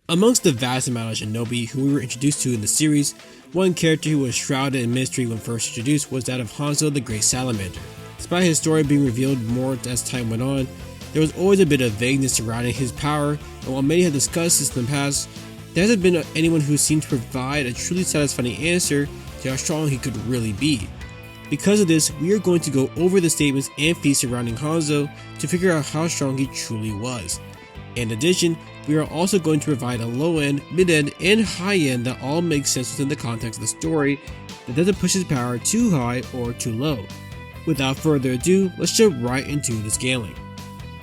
Amongst the vast amount of shinobi who we were introduced to in the series, one character who was shrouded in mystery when first introduced was that of Hanzo the Great Salamander. Despite his story being revealed more as time went on, there was always a bit of vagueness surrounding his power, and while many have discussed this in the past, there hasn't been anyone who seemed to provide a truly satisfying answer to how strong he could really be. Because of this, we are going to go over the statements and feats surrounding Hanzo to figure out how strong he truly was. In addition, we are also going to provide a low end, mid end, and high end that all make sense within the context of the story that doesn't push his power too high or too low. Without further ado, let's jump right into the scaling.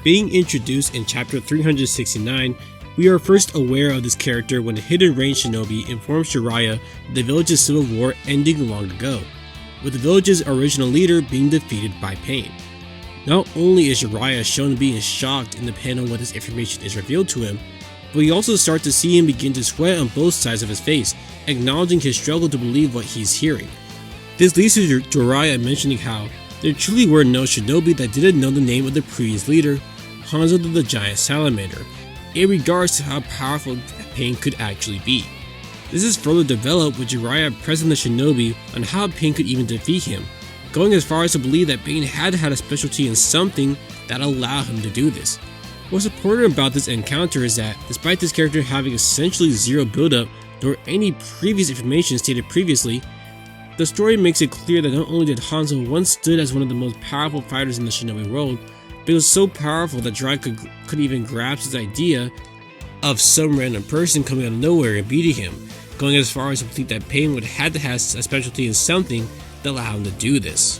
Being introduced in chapter 369, we are first aware of this character when a hidden range shinobi informs Jiraiya of the village's civil war ending long ago, with the village's original leader being defeated by Pain. Not only is Jiraiya shown to be shocked in the panel when this information is revealed to him, but we also start to see him begin to sweat on both sides of his face, acknowledging his struggle to believe what he's hearing. This leads to Jiraiya mentioning how there truly were no shinobi that didn't know the name of the previous leader, Hanzo the Giant Salamander, in regards to how powerful Pain could actually be. This is further developed with Jiraiya pressing the shinobi on how Pain could even defeat him, going as far as to believe that Pain had a specialty in something that allowed him to do this. What's important about this encounter is that, despite this character having essentially zero build-up nor any previous information stated previously, the story makes it clear that not only did Hanzo once stood as one of the most powerful fighters in the shinobi world, but he was so powerful that Jiraiya could even grasp his idea of some random person coming out of nowhere and beating him, going as far as to believe that Pain would have to have a specialty in something that allowed him to do this.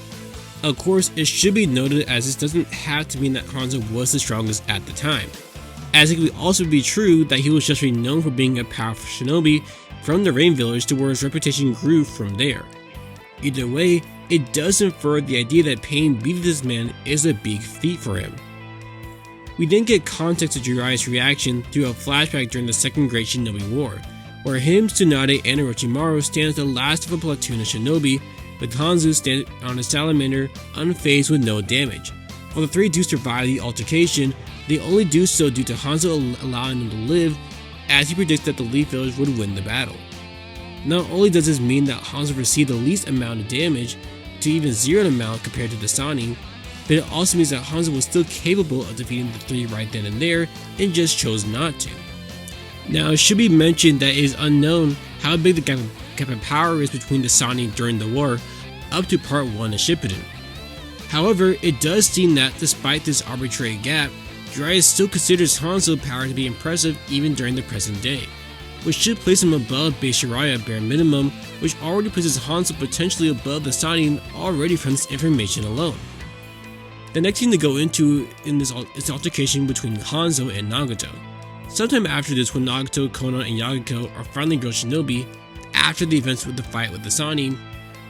Of course, it should be noted as this doesn't have to mean that Hanzo was the strongest at the time, as it could also be true that he was just renowned for being a powerful shinobi from the Rain Village to where his reputation grew from there. Either way, it does infer the idea that Pain beating this man is a big feat for him. We then get context of Jiraiya's reaction through a flashback during the Second Great Shinobi War, where him, Tsunade, and Orochimaru stand as the last of a platoon of shinobi, with Hanzo standing on a salamander unfazed with no damage. While the three do survive the altercation, they only do so due to Hanzo allowing them to live, as he predicts that the Leaf Village would win the battle. Not only does this mean that Hanzo received the least amount of damage, to even zero amount compared to the Sannin, but it also means that Hanzo was still capable of defeating the three right then and there, and just chose not to. Now, it should be mentioned that it is unknown how big the gap of power is between the Sannin during the war, up to part 1 of Shippuden. However, it does seem that despite this arbitrary gap, Jiraiya still considers Hanzo's power to be impressive even during the present day, which should place him above base Jiraiya bare minimum, which already places Hanzo potentially above the Sannin already from this information alone. The next thing to go into in this is the altercation between Hanzo and Nagato. Sometime after this, when Nagato, Konan, and Yagiko are finally grown shinobi, after the events with the fight with the Sannin,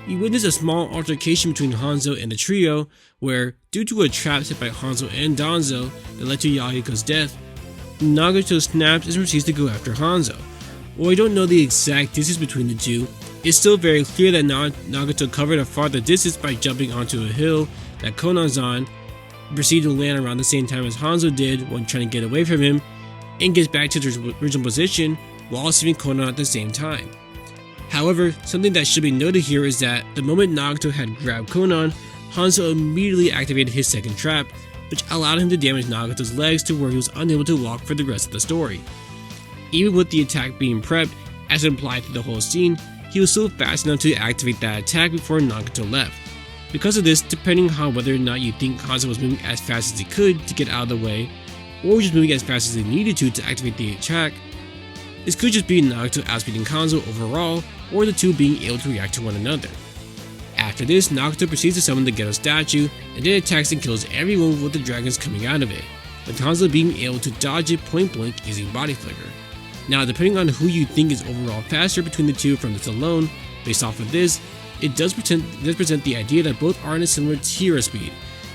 we witness a small altercation between Hanzo and the trio, where, due to a trap set by Hanzo and Danzo that led to Yagiko's death, Nagato snaps and proceeds to go after Hanzo. While we don't know the exact distance between the two, it's still very clear that Nagato covered a farther distance by jumping onto a hill that Konan's on, proceeded to land around the same time as Hanzo did when trying to get away from him, and gets back to his original position while saving Konan at the same time. However, something that should be noted here is that the moment Nagato had grabbed Konan, Hanzo immediately activated his second trap, which allowed him to damage Nagato's legs to where he was unable to walk for the rest of the story. Even with the attack being prepped, as implied through the whole scene, he was still fast enough to activate that attack before Nagato left. Because of this, depending on whether or not you think Hanzo was moving as fast as he could to get out of the way, or just moving as fast as he needed to activate the attack, this could just be Nagato outspeeding Hanzo overall, or the two being able to react to one another. After this, Nagato proceeds to summon the Ghetto statue, and then attacks and kills everyone with the dragons coming out of it, with Hanzo being able to dodge it point blank using body flicker. Now, depending on who you think is overall faster between the two from this alone, based off of this, it does present the idea that both are in a similar tier of speed,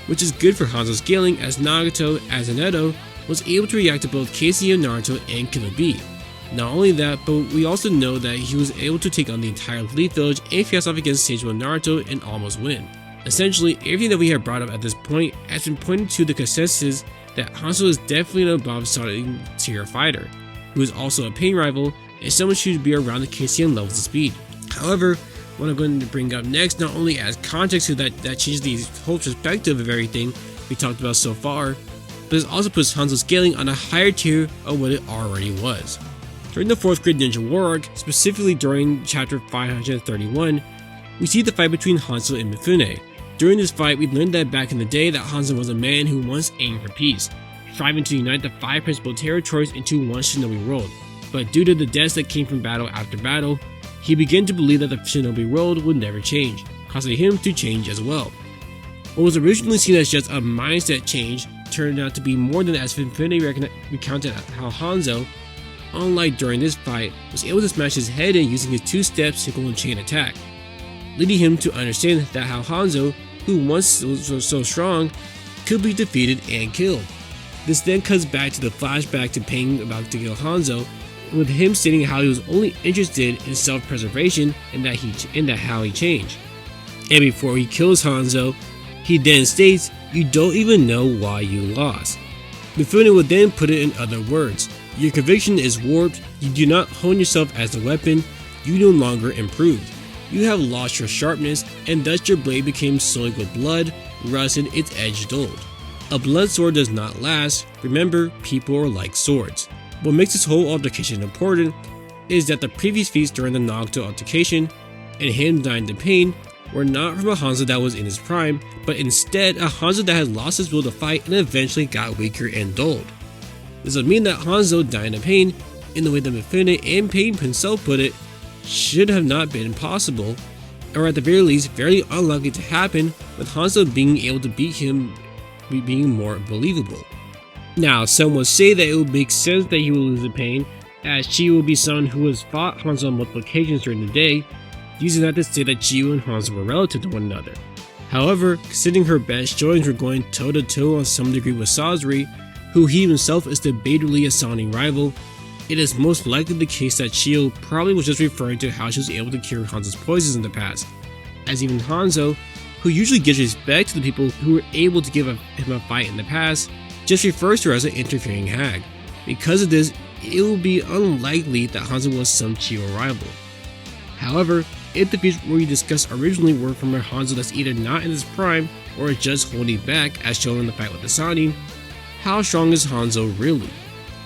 which is good for Hanzo's scaling, as Nagato, as an Edo, was able to react to both Casey and Naruto and Killer Bee. Not only that, but we also know that he was able to take on the entire Leaf Village and face off against Stage 1 Naruto and almost win. Essentially, everything that we have brought up at this point has been pointing to the consensus that Hanzo is definitely an above starting tier fighter, who is also a pain rival, and someone should be around the KCN levels of speed. However, what I'm going to bring up next not only adds context to that changes the whole perspective of everything we talked about so far, but it also puts HANZO'S scaling on a higher tier of what it already was. During the 4th grade Ninja War arc, specifically during chapter 531, we see the fight between Hanzo and Mifune. During this fight, we learned that back in the day that Hanzo was a man who once aimed for peace, striving to unite the 5 principal territories into one shinobi world. But due to the deaths that came from battle after battle, he began to believe that the shinobi world would never change, causing him to change as well. What was originally seen as just a mindset change turned out to be more than, as Mifune recounted how Hanzo, unlike during this fight, was able to smash his head in using his 2-step sickle and chain attack, leading him to understand that how Hanzo, who once was so strong, could be defeated and killed. This then cuts back to the flashback to Pain about to kill Hanzo, with him stating how he was only interested in self-preservation and that how he changed. And before he kills Hanzo, he then states, "You don't even know why you lost." Mifune would then put it in other words: "Your conviction is warped, you do not hone yourself as a weapon, you no longer improved. You have lost your sharpness, and thus your blade became soiled with blood, rusted, its edge dulled. A blood sword does not last. Remember, people are like swords." What makes this whole altercation important is that the previous feats during the Naruto altercation and him dying to pain were not from a Hanzo that was in his prime, but instead a Hanzo that had lost his will to fight and eventually got weaker and dulled. This would mean that Hanzo dying to pain, in the way that Mifune and Pain himself put it, should have not been possible, or at the very least very unlikely to happen, with Hanzo being able to beat him being more believable. Now, some would say that it would make sense that he will lose the Pain, as Chiyu will be someone who has fought Hanzo on multiple occasions during the day, using that to say that Chiyu and Hanzo were relative to one another. However, considering her best showings were going toe-to-toe on some degree with Sasori, who he himself is debatably a sounding rival, it is most likely the case that Chiyu probably was just referring to how she was able to cure Hanzo's poisons in the past, as even Hanzo, who usually gives respect to the people who were able to give him a fight in the past, just refers to her as an interfering hag. Because of this, it will be unlikely that Hanzo was some Chiyu rival. However, if the feats we discussed originally were from a Hanzo that's either not in his prime or is just holding back as shown in the fight with the Sanin, how strong is Hanzo really?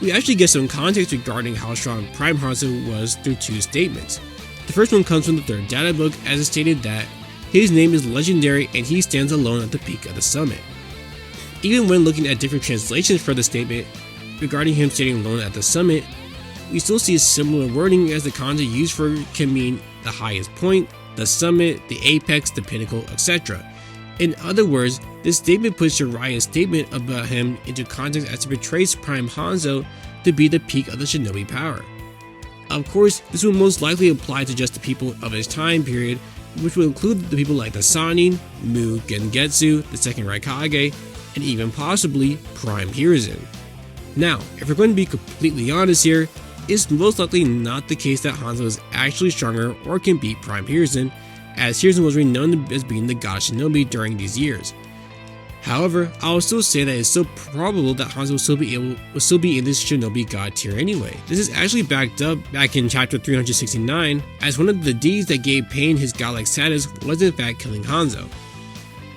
We actually get some context regarding how strong Prime Hanzo was through 2 statements. The first one comes from the 3rd data book, as it stated that his name is legendary and he stands alone at the peak of the summit. Even when looking at different translations for the statement regarding him standing alone at the summit, we still see a similar wording, as the kanji used for can mean the highest point, the summit, the apex, the pinnacle, etc. In other words, this statement puts Jiraiya's statement about him into context as it portrays Prime Hanzo to be the peak of the shinobi power. Of course, this will most likely apply to just the people of his time period, which will include the people like the Sanin, Mu, Gengetsu, the second Raikage, and even possibly Prime Hiruzen. Now, if we're going to be completely honest here, it's most likely not the case that Hanzo is actually stronger or can beat Prime Hiruzen, as Hiruzen was renowned as being the god shinobi during these years. However, I will still say that it's still probable that Hanzo will still be in this shinobi god tier anyway. This is actually backed up back in chapter 369, as one of the deeds that gave Pain his godlike status was in fact killing Hanzo.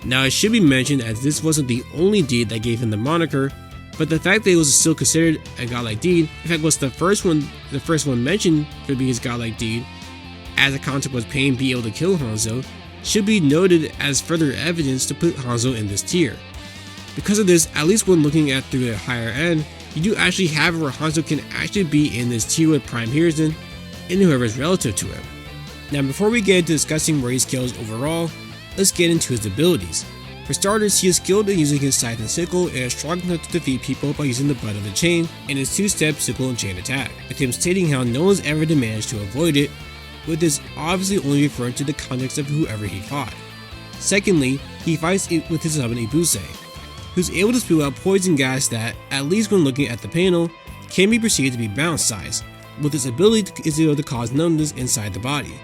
Now, it should be mentioned as this wasn't the only deed that gave him the moniker, but the fact that it was still considered a godlike deed, in fact was the first one mentioned could be his godlike deed, as a concept was Pain be able to kill Hanzo, should be noted as further evidence to put Hanzo in this tier. Because of this, at least when looking at through a higher end, you do actually have where Hanzo can actually be in this tier with Prime Hiruzen and whoever is relative to him. Now, before we get into discussing where he scales overall, let's get into his abilities. For starters, he is skilled in using his scythe and sickle and is strong enough to defeat people by using the butt of the chain and his 2-step sickle and chain attack, with him stating how no one's ever managed to avoid it, with this obviously only referring to the context of whoever he fought. Secondly, he fights it with his summon Ibuse, who's able to spew out poison gas that, at least when looking at the panel, can be perceived to be bounce size, with its ability to cause numbness inside the body.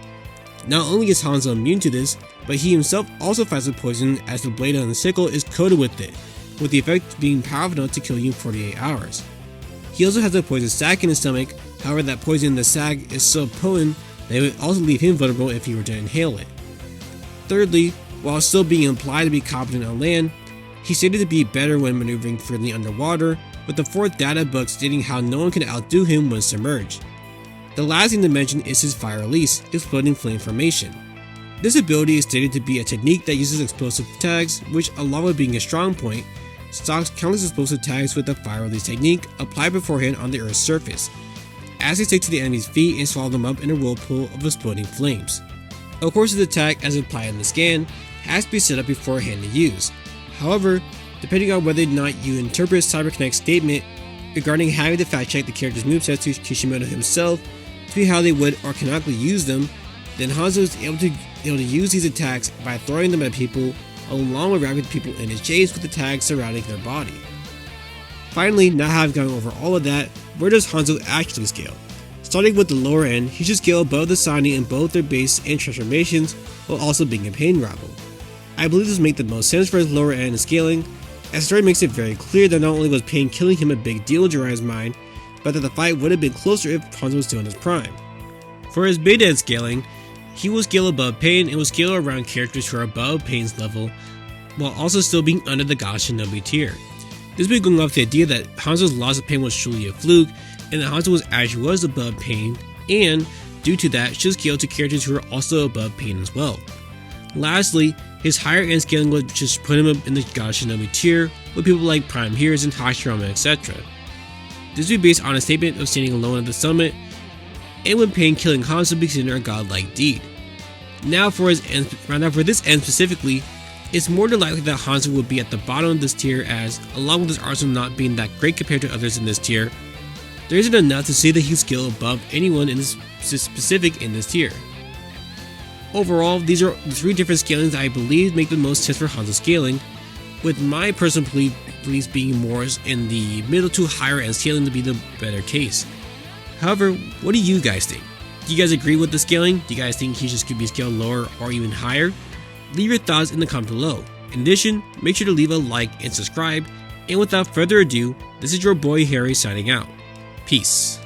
Not only is Hanzo immune to this, but he himself also fights with poison, as the blade on the sickle is coated with it, with the effect being powerful enough to kill you in 48 hours. He also has a poison sac in his stomach, However, that poison in the sac is so potent that it would also leave him vulnerable if he were to inhale it. Thirdly, while still being implied to be competent on land, he's stated to be better when maneuvering freely underwater, with the 4th data book stating how no one can outdo him when submerged. The last thing to mention is his fire release, exploding flame formation. This ability is stated to be a technique that uses explosive tags, which, along with being a strong point, stocks countless explosive tags with the fire release technique applied beforehand on the Earth's surface, as they stick to the enemy's feet and swallow them up in a whirlpool of exploding flames. Of course, this attack, as applied in the scan, has to be set up beforehand to use. However, depending on whether or not you interpret CyberConnect's statement regarding having to fact check the character's movesets to Kishimoto himself to be how they would or canonically use them, then Hanzo is able to use these attacks by throwing them at people, along with wrapping people in his chase with the tags surrounding their body. Finally, now having gone over all of that, where does Hanzo actually scale? Starting with the lower end, he should scale above the Sani in both their base and transformations, while also being a pain rival. I believe this makes the most sense for his lower end scaling, as the story makes it very clear that not only was Pain killing him a big deal in Jiraiya's mind, but that the fight would have been closer if Hanzo was still in his prime. For his beta end scaling, he will scale above Pain and will scale around characters who are above Pain's level, while also still being under the God Shinobi tier. This will be going off the idea that Hanzo's loss of Pain was truly a fluke, and that Hanzo was above Pain, and due to that, should scale to characters who are also above Pain as well. Lastly, his higher end scaling would just put him up in the God Shinobi tier with people like Prime Heroes and Hashirama, etc. This would be based on a statement of standing alone at the summit, and when Pain killing Hanzo be considered a godlike deed. Now for this end specifically, it's more than likely that Hanzo would be at the bottom of this tier, as, along with his arsenal not being that great compared to others in this tier, there isn't enough to say that he'll scale above anyone in this specific in this tier. Overall, these are the 3 different scalings that I believe make the most sense for Hanzo scaling, with my personal beliefs being more in the middle to higher end scaling to be the better case. However, what do you guys think? Do you guys agree with the scaling? Do you guys think he just could be scaled lower or even higher? Leave your thoughts in the comments below. In addition, make sure to leave a like and subscribe, and without further ado, this is your boy Harry signing out. Peace.